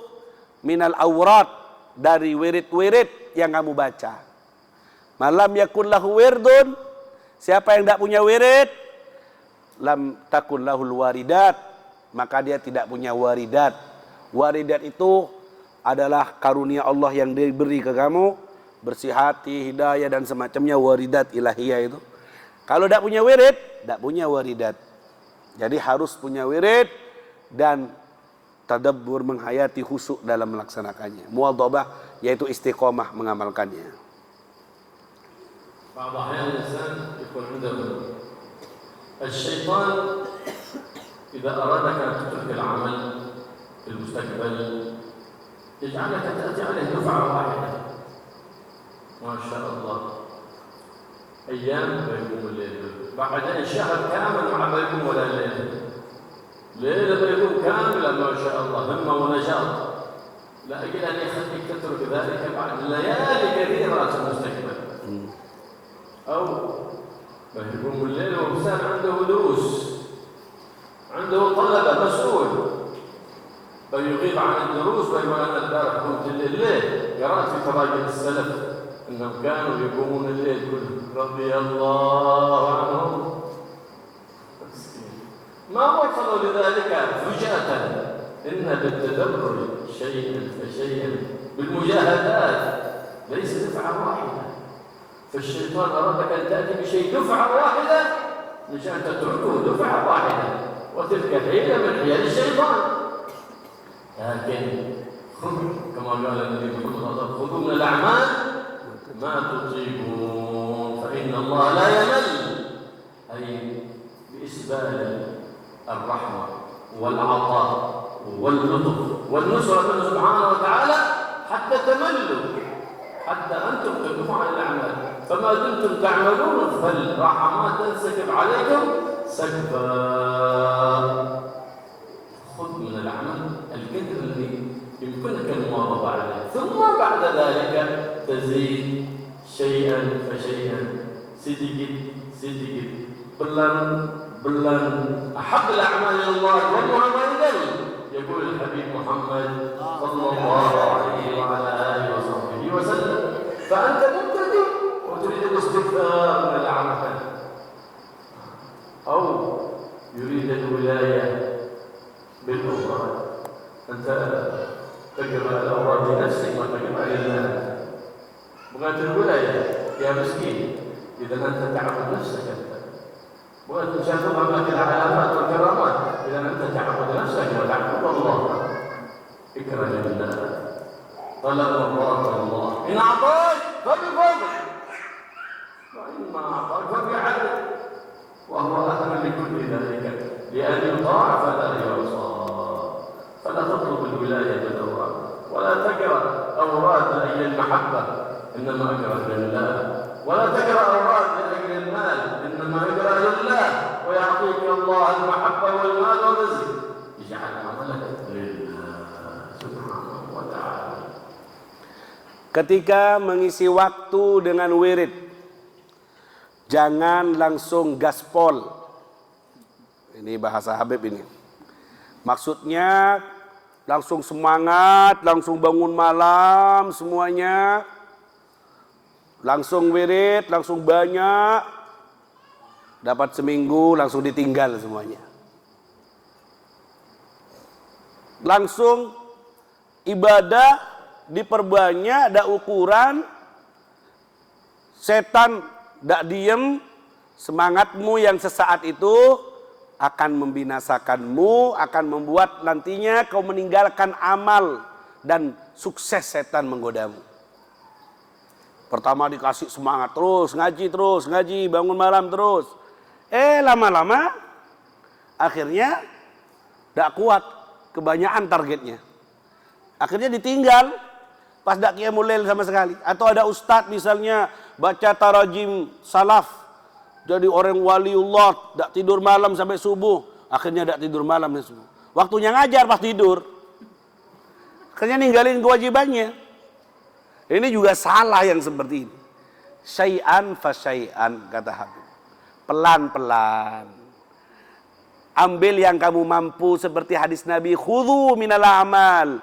minal awrat, dari wirid-wirid yang kamu baca. Malam yakun lahu wirdun, siapa yang tidak punya wirid, lam takun lahul waridat, maka dia tidak punya waridat. Waridat itu adalah karunia Allah yang diberi ke kamu, bersih hati, hidayah dan semacamnya, waridat ilahiyah itu. Kalau tidak punya wirid, tidak punya waridat. Jadi harus punya wirid dan tadabbur, menghayati, khusyuk dalam melaksanakannya. Muwadhabah, yaitu istiqomah mengamalkannya. بعض أحيان الإنسان يكون عنده الشيطان إذا أرادك أن تترك العمل في المستقبل يجعلك تأتي عليه دفعة واحدة. ما شاء الله أيام بيقوم الليل، بعدين شهر كامل ما بيقوم ولا ليلة، ليلة بيقوم كاملة ما شاء الله، همة ونشاط. لا أجل أن يخليك تترك ذلك بعد ليالي كثيرة في المستقبل. أو بيقوم الليل وإنسان عنده دروس، عنده طلبة، مسؤول، فيغيب عن الدروس ويقول أنا البارح قمت الليل. ليه؟ قرأت في تراجم السلف أنهم كانوا يقومون الليل كله رضي الله عنهم. ما وصلوا لذلك فجأة، إن بالتدبر شيئا فشيئا، بالمجاهدات، ليس دفعة واحدة. فالشيطان أرادك أن تأتي بشيء دفعة واحدة مشان تتركه دفعة واحدة، وتلك حيلة من حيل الشيطان. لكن خذ كما قال النبي محمد صلى الله عليه وسلم، خذوا من الأعمال ما تطيقون فإن الله لا يمل، أي بإسبال الرحمة والعطاء واللطف والنصرة منه سبحانه وتعالى حتى تملوا، حتى أنتم تقوموا عن الأعمال. فما دمتم تعملون فالرحمات تنسكب عليكم سكبا. خذ من العمل القدر الذي يمكنك المواظبة عليه، ثم بعد ذلك تزيد شيئا فشيئا، sedikit sedikit، بلن بلن. أحب الأعمال إلى الله وأنواعها إليه، يقول الحبيب محمد صلى الله عليه وعلى آله وصحبه وسلم. فأنت مبتدئ وتريد الاستكثار من الأعمال، أو يريد الولاية بالأوراد، أنت تقرأ الأوراد لنفسك ما تقرأ لله. بغيت الولاية يا مسكين، إذا أنت تعبد نفسك، أنت بغيت تشاهد أمامك العلامات والكرامات، إذا أنت تعبد نفسك ولا الذكر لله طلب مرضات الله إن أعطاك فبفضل وإما أعطاك فبعدل وهو أهل لكل ذلك لأن يطاع فلا يعصى فلا تطلب الولاية دورا ولا تكره أوراد لأجل المحبة إنما أكره لله ولا تكره أوراد لأجل المال إنما أكره لله ويعطيك الله المحبة والمال والرزق اجعل عملك لله سبحانه وتعالى. Ketika mengisi waktu dengan wirid, jangan langsung gaspol. Ini bahasa Habib ini. Maksudnya langsung semangat, langsung bangun malam semuanya. Langsung wirid, langsung banyak. Dapat seminggu langsung ditinggal semuanya. Langsung ibadah diperbanyak, ada ukuran. Setan tidak diem, semangatmu yang sesaat itu akan membinasakanmu, akan membuat nantinya kau meninggalkan amal dan sukses setan menggodamu. Pertama dikasih semangat terus, ngaji, bangun malam terus. Lama-lama akhirnya tidak kuat, kebanyakan targetnya. Akhirnya ditinggal, pas tidak qiyamul lail sama sekali. Atau ada ustadz misalnya baca tarajim salaf, jadi orang waliullah, tidak tidur malam sampai subuh. Akhirnya tidak tidur malam dan subuh. Waktunya ngajar pas tidur. Akhirnya ninggalin kewajibannya. Ini juga salah yang seperti ini. Syai'an fa syai'an, kata Habib. Pelan-pelan. Ambil yang kamu mampu seperti hadis Nabi, khudhu minal amal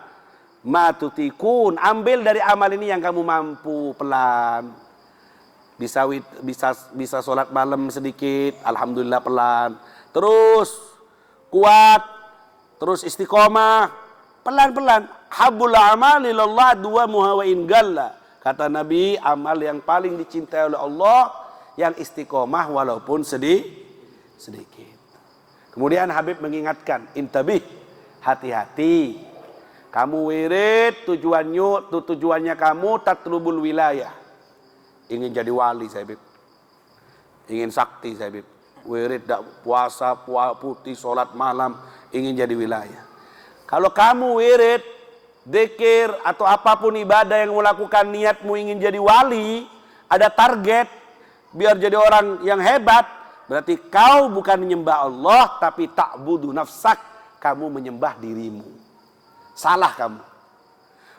ma tutikun. Ambil dari amal ini yang kamu mampu, pelan. Bisa sholat malam sedikit, alhamdulillah pelan. Terus kuat, terus istiqomah, pelan-pelan. Habbul amali lillah dua muhawain galla. Kata Nabi, amal yang paling dicintai oleh Allah yang istiqomah walaupun sedikit. Kemudian Habib mengingatkan, intabih, hati-hati. Kamu wirid, tujuannya kamu tatlubul wilayah. Ingin jadi wali, saya Habib. Ingin sakti, saya Habib. Wirid, puasa, putih, sholat malam, ingin jadi wilayah. Kalau kamu wirid, dzikir atau apapun ibadah yang melakukan niatmu ingin jadi wali, ada target biar jadi orang yang hebat, berarti kau bukan menyembah Allah tapi ta'budu nafsak, kamu menyembah dirimu. Salah kamu.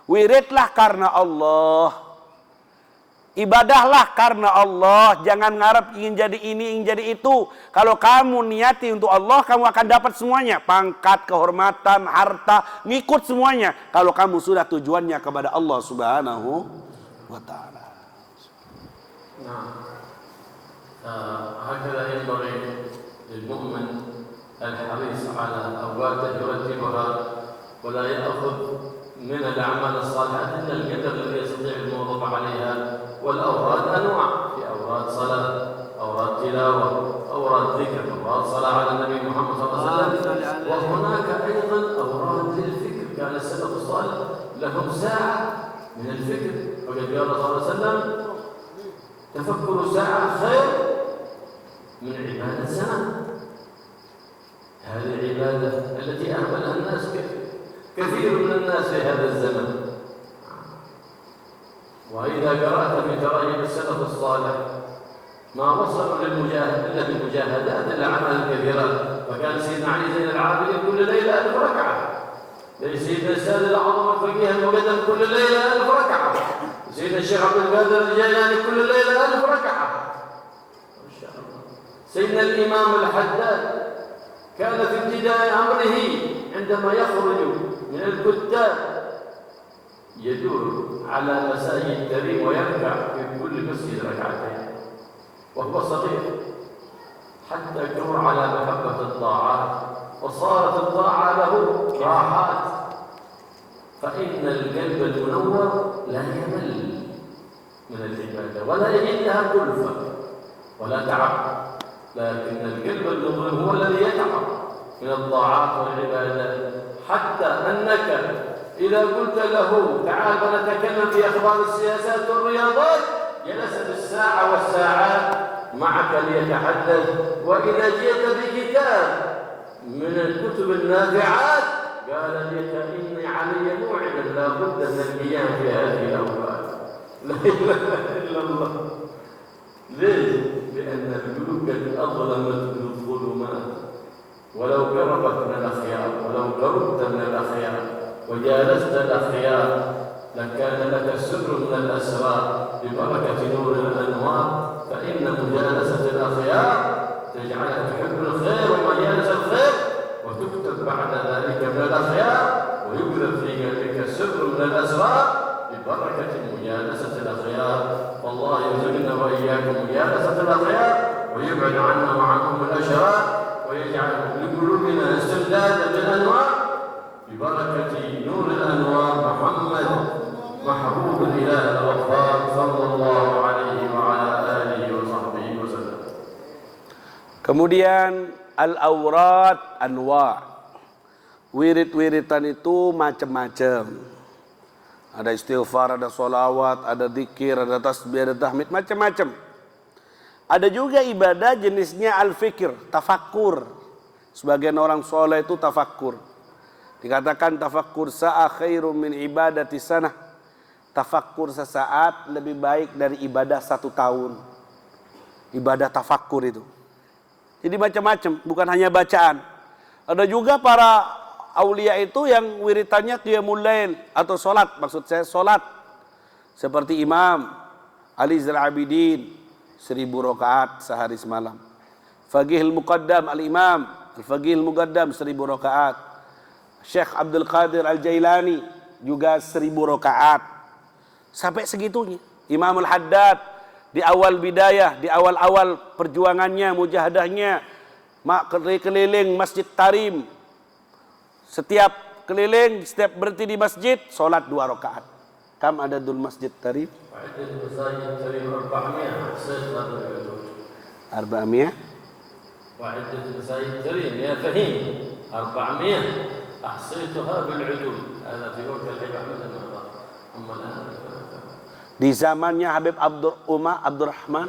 Wiridlah karena Allah, ibadahlah karena Allah, jangan ngarep ingin jadi ini, ingin jadi itu. Kalau kamu niati untuk Allah, kamu akan dapat semuanya. Pangkat, kehormatan, harta, ngikut semuanya. Kalau kamu sudah tujuannya kepada Allah subhanahu wa ta'ala. هكذا ينبغي للمؤمن الحريص على أوقات يرتبها ولا يأخذ من الأعمال الصالحة إلا القدر الذي يستطيع المواظبة عليها. والأوراد أنواع، في أوراد صلاة، أوراد تلاوة، أوراد ذكر، أوراد صلاة على النبي محمد صلى الله عليه وسلم. وهناك أيضا أوراد للفكر، كان السلف الصالح لهم ساعة من الفكر، وقد قال صلى الله عليه وسلم تفكر ساعة خير من عبادة سنة. هذه العبادة التي أهملها الناس كثير من الناس في هذا الزمن. وإذا قرأت في تراجم السلف الصالح ما وصلوا إلا بالمجاهدات إلا عمل كثيرات. فكان سيدنا علي زين العابدين كل ليلة 1000 ركعة. سيدنا السادة الأعظم الفقيه المقدم كل ليلة 1000 ركعة. سيدنا الشيخ عبد القادر الجيلاني كل ليلة 1000 ركعة. ما شاء الله. سيدنا الإمام الحداد كان في ابتداء أمره عندما يخرج من الكتاب يدور على مساجد كريم ويركع في كل مسجد ركعتين وهو صغير، حتى كبر على محبة الطاعات وصارت الطاعة له راحات. فإن القلب المنور لا يمل من العبادة ولا يجد لها كلفة ولا تعب، لكن القلب المظلم هو الذي يتعب من الطاعات والعبادات، حتى أنك إذا قلت له تعال نتكلم في أخبار السياسات والرياضات جلس بالساعة والساعات معك ليتحدث. وإذا جئت بكتاب من الكتب النافعات قال لك إني علي موعدا لا بد من القيام في هذه الأوقات. لا إله إلا الله. ليش؟ لأن القلوب قد أظلمت بالظلمات، ولو قربت من الأخيار، ولو قربت من الأخيار وجالست الأخيار لكان لك سر من الأسرار ببركة نور الأنوار. فإن مجالسة الأخيار تجعلك تحب الخير ومجالس الخير، وتكتب بعد ذلك من الأخيار، ويكتب في قلبك سر من الأسرار ببركة مجالسة الأخيار. والله يرزقنا وإياكم مجالسة الأخيار، ويبعد عنا وعنكم الأشرار، ويجعل لقلوبنا استمدادا بالأنوار ببركة نور الأنوار محمد محبوب الإله الغفار صلى الله عليه وعلى آله وصحبه وسلم. Kemudian al-awrad anwa. Wirid-wiridan itu macam-macam. Ada istighfar, ada sholawat, ada zikir, ada tasbih, ada tahmid, macam-macam. Ada juga ibadah jenisnya al-fikir, tafakkur. Sebagian orang soleh itu tafakkur. Dikatakan tafakkur sa'a khairum min ibadati sanah. Tafakkur sesaat lebih baik dari ibadah 1 tahun. Ibadah tafakkur itu. Jadi macam-macam, bukan hanya bacaan. Ada juga para aulia itu yang wiritannya qiyamul lail atau solat, maksud saya solat. Seperti Imam Ali Zainal Abidin 1000 rakaat sehari semalam. Faqihul Muqaddam al-Imam Al-Faqihul Muqaddam 1000 rakaat. Syekh Abdul Qadir Al-Jailani juga 1000 rakaat. Sampai segitunya. Imam Al-Haddad di awal bidayah, di awal-awal perjuangannya, mujahadahnya, keliling Masjid Tarim. Setiap keliling, setiap berhenti di masjid, solat 2 rakaat. Kam adadul Masjid Tarim? 400. وعدة مساجد تريم يا فهيم 400 أحصيتها بالعدود. هذا في وقت الحبيب أحمد المهضر. أما الآن di zamannya Habib Abdurrahman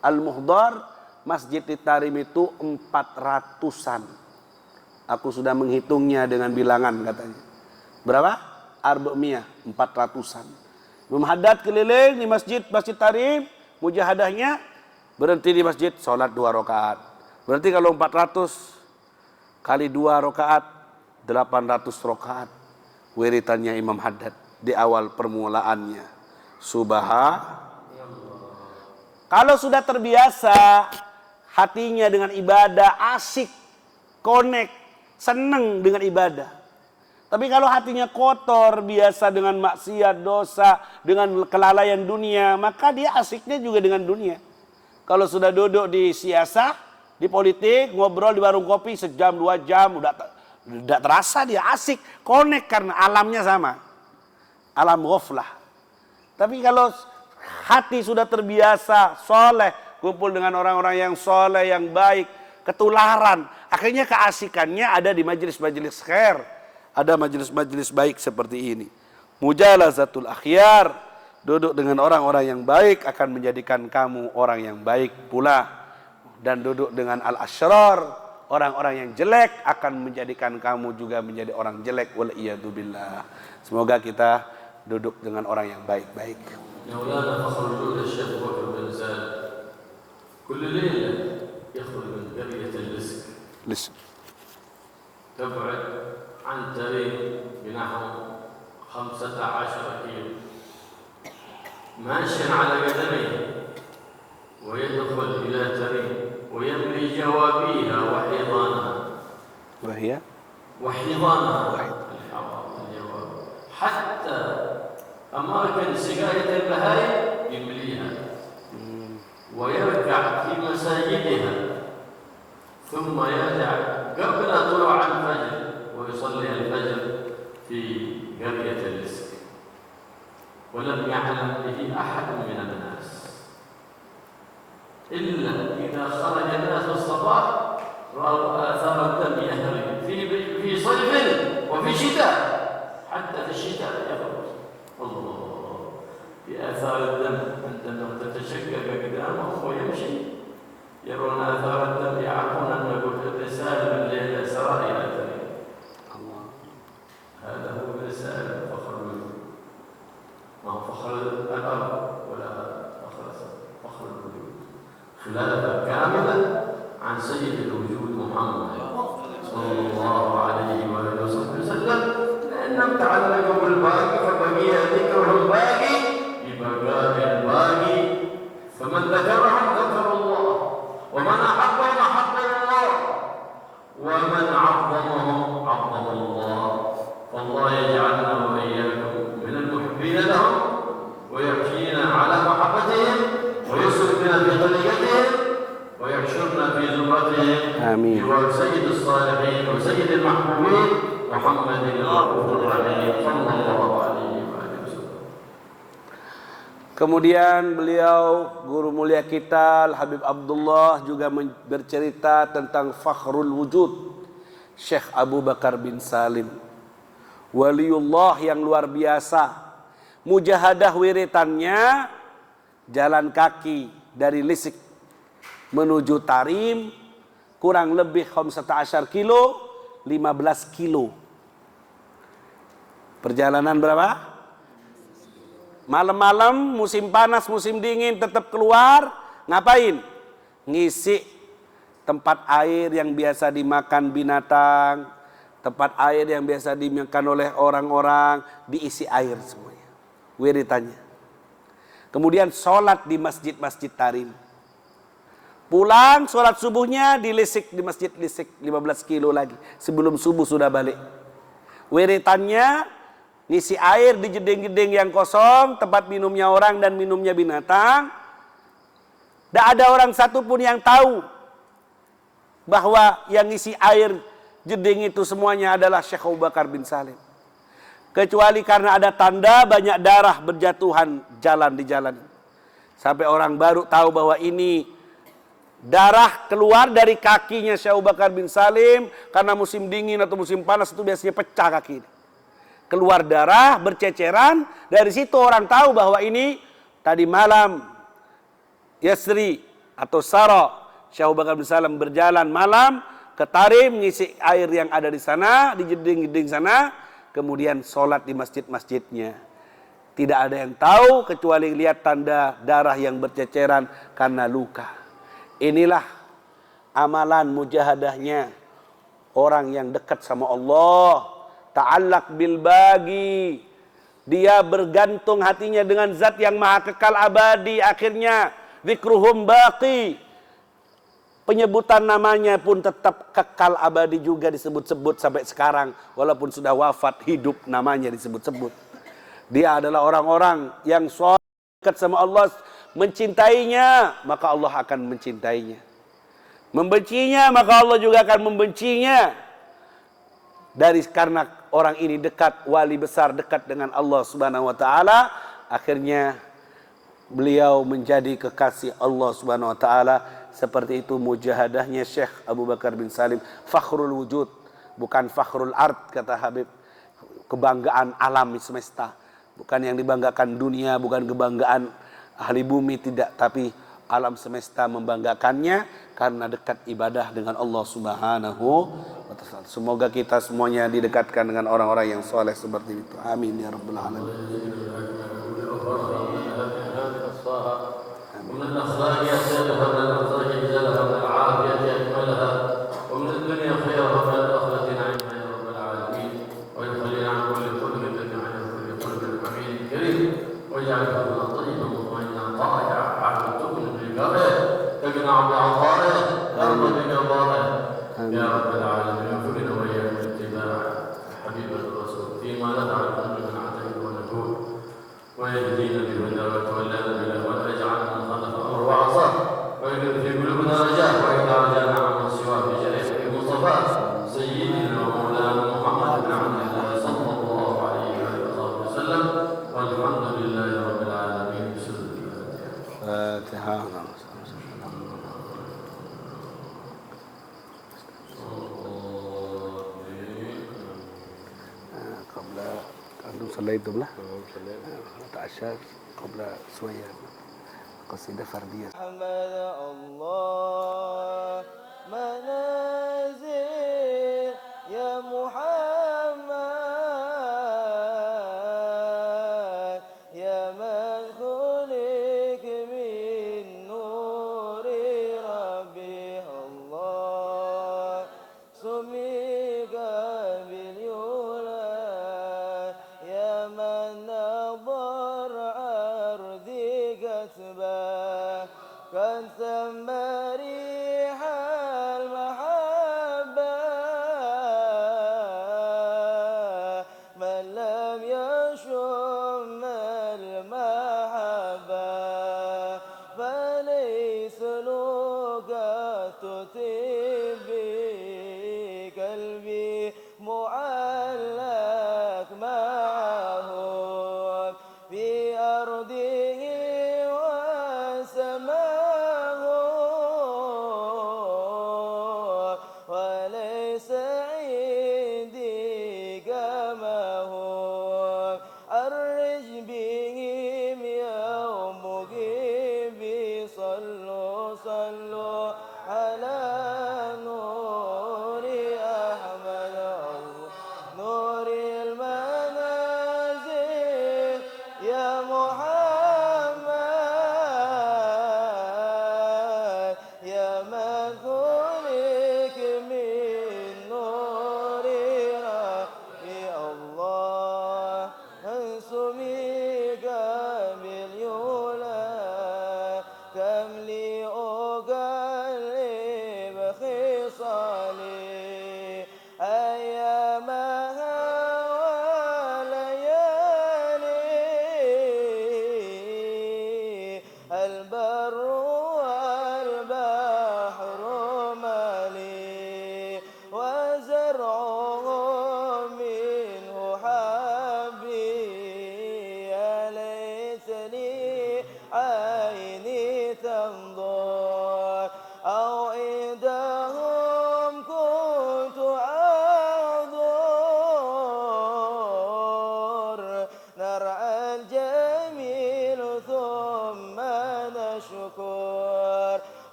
Al-Muhdar, Masjid Tarim itu 400-an. Aku sudah menghitungnya dengan bilangan katanya. Berapa? 400-an. Imam Haddad keliling di Masjid Tarim, mujahadahnya berhenti di masjid, sholat 2 rakaat. Berarti kalau 400 kali 2 rakaat, 800 rakaat. Wiritannya Imam Haddad di awal permulaannya. Kalau sudah terbiasa hatinya dengan ibadah, asik, connect, seneng dengan ibadah. Tapi kalau hatinya kotor, biasa dengan maksiat, dosa, dengan kelalaian dunia, maka dia asiknya juga dengan dunia. Kalau sudah duduk di siasah, di politik, ngobrol di warung kopi sejam 2 jam, udah terasa dia asik, connect karena alamnya sama. Alam ghaflah. Tapi kalau hati sudah terbiasa, soleh, kumpul dengan orang-orang yang soleh, yang baik, ketularan. Akhirnya keasikannya ada di majelis-majelis khair. Ada majelis-majelis baik seperti ini. Mujalazatul akhyar, duduk dengan orang-orang yang baik akan menjadikan kamu orang yang baik pula. Dan duduk dengan al-asyrar, orang-orang yang jelek akan menjadikan kamu juga menjadi orang jelek. Wal'iyadzubillah. Semoga kita duduk dengan orang yang baik-baik. مولانا فخر الجود الشيخ بكر بن زاد كل ليلة يخرج من قرية اللسك تبعد عن تريم بنحو 15 كيلو ماشيا على قدميه ويدخل إلى تريم ويملي جوابيها وحيضانها حتى أماكن سقاية البهائم يمليها ويركع في مساجدها ثم يرجع قبل طلوع الفجر ويصلي الفجر في قرية اللسك ولم يعلم به أحد من الناس إلا إذا خرج الناس الصباح رأوا آثار الدم يهري في صيف وفي شتاء حتى في آثار الدم عندما تتشكك أقدامه ويمشي يرون آثار الدم يعرفون أن الرسالة من الليل سرائر تريد. هذا هو الرسالة فخر الوجود، ما هو فخر الأرض ولا فخر الوجود. خلافة كاملة عن سيد الوجود محمد صلى الله عليه وآله وسلم، لأنهم تعلقوا بالباقي فبقي ذكرهم باقي ببقاء الباقي، فمن ذكرهم ذكر الله، ومن أحبهم أحب الله، ومن عظمهم عظم الله. فالله يجعلنا وإياكم من المحبين لهم ويحيينا على محبتهم ويسلكنا في طريقتهم ويحشرنا في زمرتهم. آمين. بجوار سيد الصالحين وسيد المحبوبين محمد الرؤوف الرحيم صلى الله عليه وسلم. Kemudian beliau, guru mulia kita Habib Abdullah juga bercerita tentang fakhrul wujud Syekh Abu Bakar bin Salim, waliullah yang luar biasa. Mujahadah wiritannya jalan kaki dari Lisik menuju Tarim kurang lebih 15 kilo, 15 kilo. Perjalanan berapa? Malam-malam, musim panas, musim dingin tetap keluar. Ngapain? Ngisi tempat air yang biasa dimakan binatang, tempat air yang biasa dimakan oleh orang-orang, diisi air semuanya. Wiritannya. Kemudian sholat di masjid-masjid Tarim. Pulang sholat subuhnya di Lisik, di masjid Lisik 15 kilo lagi. Sebelum subuh sudah balik. Wiritannya ngisi air di jeding-jeding yang kosong, tempat minumnya orang dan minumnya binatang. Tidak ada orang satupun yang tahu bahwa yang ngisi air jeding itu semuanya adalah Syekh Abu Bakar bin Salim. Kecuali karena ada tanda banyak darah berjatuhan jalan di jalan. Sampai orang baru tahu bahwa ini darah keluar dari kakinya Syekh Abu Bakar bin Salim. Karena musim dingin atau musim panas itu biasanya pecah kaki ini. Keluar darah berceceran, dari situ orang tahu bahwa ini tadi malam Yasri atau Sara Syekh Abu Bakar bin Salim berjalan malam ke Tarim mengisi air yang ada di sana, di jeding-jeding sana, kemudian sholat di masjid-masjidnya. Tidak ada yang tahu kecuali lihat tanda darah yang berceceran karena luka. Inilah amalan mujahadahnya orang yang dekat sama Allah. Ta'allaq bil bagi, dia bergantung hatinya dengan zat yang maha kekal abadi. Akhirnya zikruhum baqi, penyebutan namanya pun tetap kekal abadi juga, disebut-sebut sampai sekarang. Walaupun sudah wafat, hidup namanya disebut-sebut. Dia adalah orang-orang yang dekat sama Allah, mencintainya maka Allah akan mencintainya, membencinya maka Allah juga akan membencinya. Karena orang ini dekat, wali besar dekat dengan Allah Subhanahu wa taala, akhirnya beliau menjadi kekasih Allah Subhanahu wa taala. Seperti itu mujahadahnya Syekh Abu Bakar bin Salim, fakhrul wujud, bukan fakhrul ard kata Habib, kebanggaan alam semesta, bukan yang dibanggakan dunia, bukan kebanggaan ahli bumi, tidak, tapi alam semesta membanggakannya karena dekat ibadah dengan Allah Subhanahu wa taala. Semoga kita semuanya didekatkan dengan orang-orang yang soleh seperti itu. Amin ya rabbal alamin. ومن الأخلاق أحسنها ومن الأخلاق أجزلها ومن العافية أكملها ومن الدنيا خيرها ومن الآخرة نعيمها يا رب العالمين ويخلينا عن كل خلق تبعا وكل خلق حميد كريم واجعله لنا طيبا مطمئنا طائعا على تكن بقدره تقنع بعطائه ترضى بقضائه يا رب العالمين وفقنا وإياكم اتباع حبيب الرسول فيما ندعو من عتيه ونجوه ويهدينا بهدى وتولانا بالأهوال ويجعلنا خلف أمر وعصاه ويجعل في قلوبنا رجاء وإذا رجعنا عمن سواه بجليله المصطفى سيدنا ومولانا محمد بن عبد الله صلى الله عليه وآله وسلم والحمد لله رب العالمين. Fatihah. Qabla صليتم له تعشى قبل شوية قصيدة فردية. محمد الله منازل يا محمد يا من خلق من نور ربي الله سمي